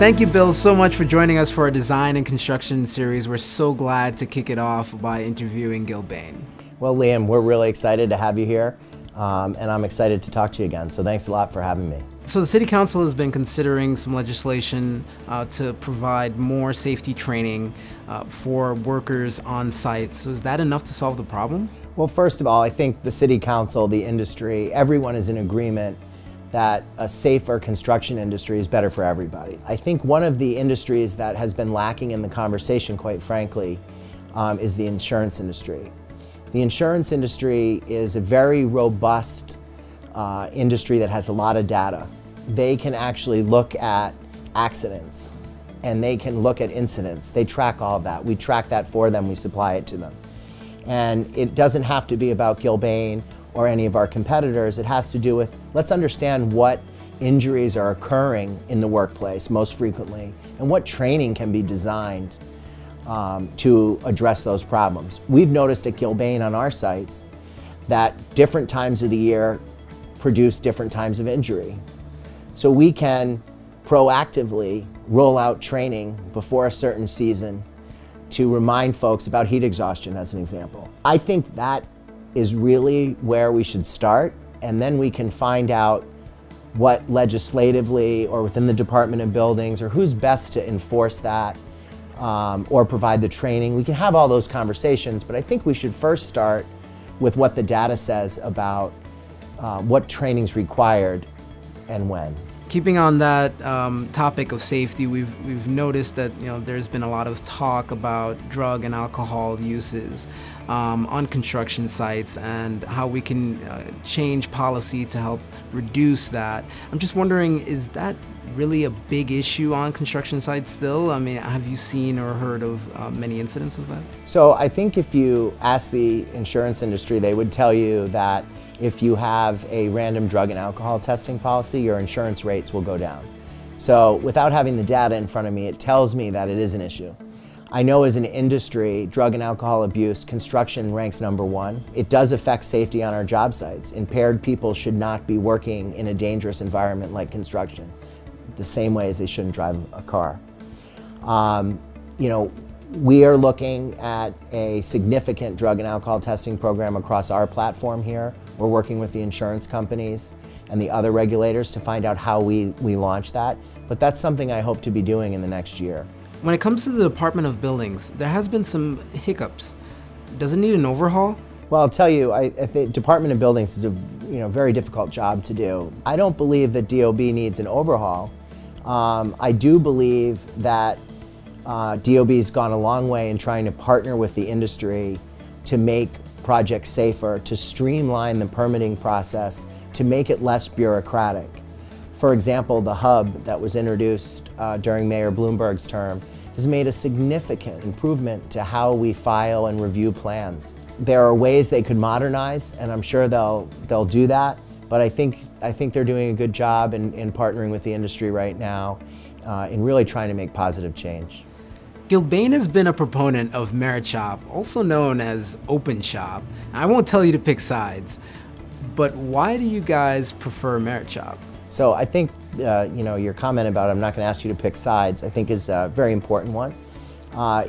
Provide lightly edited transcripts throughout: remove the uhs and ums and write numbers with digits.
Thank you, Bill, so much for joining us for our design and construction series. We're so glad to kick it off by interviewing Gilbane. Well, Liam, we're really excited to have you here, and I'm excited to talk to you again, so thanks a lot for having me. So the City Council has been considering some legislation to provide more safety training for workers on site. So is that enough to solve the problem? Well, first of all, I think the City Council, the industry, everyone is in agreement that a safer construction industry is better for everybody. I think one of the industries that has been lacking in the conversation, quite frankly, is the insurance industry. The insurance industry is a very robust industry that has a lot of data. They can actually look at accidents and they can look at incidents. They track all of that. We track that for them, we supply it to them. And it doesn't have to be about Gilbane or any of our competitors. It has to do with, let's understand what injuries are occurring in the workplace most frequently and what training can be designed to address those problems. We've noticed at Gilbane on our sites that different times of the year produce different times of injury. So we can proactively roll out training before a certain season to remind folks about heat exhaustion, as an example. I think that is really where we should start, and then we can find out what legislatively or within the Department of Buildings or who's best to enforce that or provide the training. We can have all those conversations, but I think we should first start with what the data says about what training's required and when. Keeping on that topic of safety, we've noticed that there's been a lot of talk about drug and alcohol uses on construction sites and how we can change policy to help reduce that. I'm just wondering, is that really a big issue on construction sites still? I mean, have you seen or heard of many incidents of that? So I think if you ask the insurance industry, they would tell you that if you have a random drug and alcohol testing policy, your insurance rates will go down. So without having the data in front of me, it tells me that it is an issue. I know as an industry, drug and alcohol abuse, construction ranks #1. It does affect safety on our job sites. Impaired people should not be working in a dangerous environment like construction, the same way as they shouldn't drive a car. We are looking at a significant drug and alcohol testing program across our platform here. We're working with the insurance companies and the other regulators to find out how we launch that, but that's something I hope to be doing in the next year. When it comes to the Department of Buildings, there has been some hiccups. Does it need an overhaul? Well, I'll tell you, I think Department of Buildings is a very difficult job to do. I don't believe that DOB needs an overhaul. I do believe that DOB's gone a long way in trying to partner with the industry to make projects safer, to streamline the permitting process, to make it less bureaucratic. For example, the hub that was introduced during Mayor Bloomberg's term has made a significant improvement to how we file and review plans. There are ways they could modernize, and I'm sure they'll do that, but I think they're doing a good job in partnering with the industry right now in really trying to make positive change. Gilbane has been a proponent of Merit Shop, also known as Open Shop. I won't tell you to pick sides, but why do you guys prefer Merit Shop? So I think your comment about I'm not going to ask you to pick sides, I think is a very important one.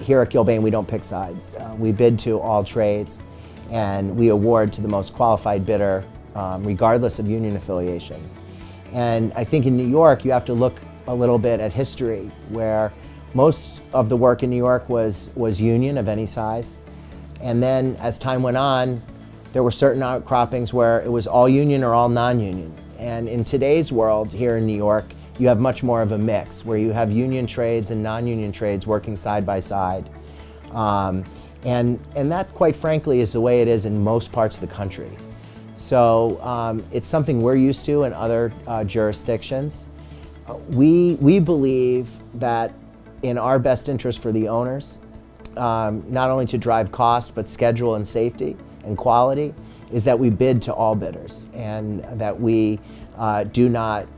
Here at Gilbane, we don't pick sides. We bid to all trades, and we award to the most qualified bidder, regardless of union affiliation. And I think in New York, you have to look a little bit at history, where most of the work in New York was union of any size. And then as time went on, there were certain outcroppings where it was all union or all non-union. And in today's world here in New York, you have much more of a mix where you have union trades and non-union trades working side by side. And that, quite frankly, is the way it is in most parts of the country. So it's something we're used to in other jurisdictions. We believe that in our best interest for the owners, not only to drive cost, but schedule and safety and quality, is that we bid to all bidders and that we do not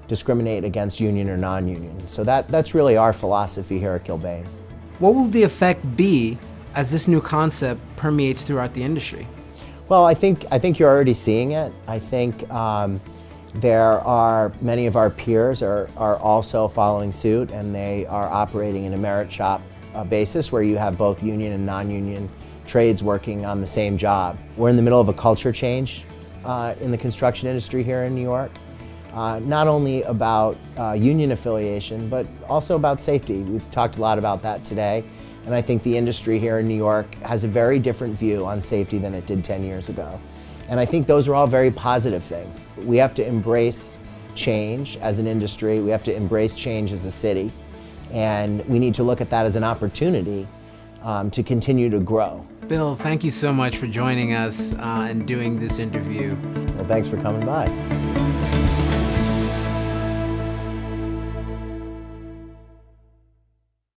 discriminate against union or non-union. So that's really our philosophy here at Gilbane. What will the effect be as this new concept permeates throughout the industry? Well, I think you're already seeing it. I think There are many of our peers are also following suit, and they are operating in a merit shop basis where you have both union and non-union trades working on the same job. We're in the middle of a culture change in the construction industry here in New York, not only about union affiliation, but also about safety. We've talked a lot about that today, and I think the industry here in New York has a very different view on safety than it did 10 years ago. And I think those are all very positive things. We have to embrace change as an industry. We have to embrace change as a city. And we need to look at that as an opportunity to continue to grow. Bill, thank you so much for joining us and doing this interview. Well, thanks for coming by.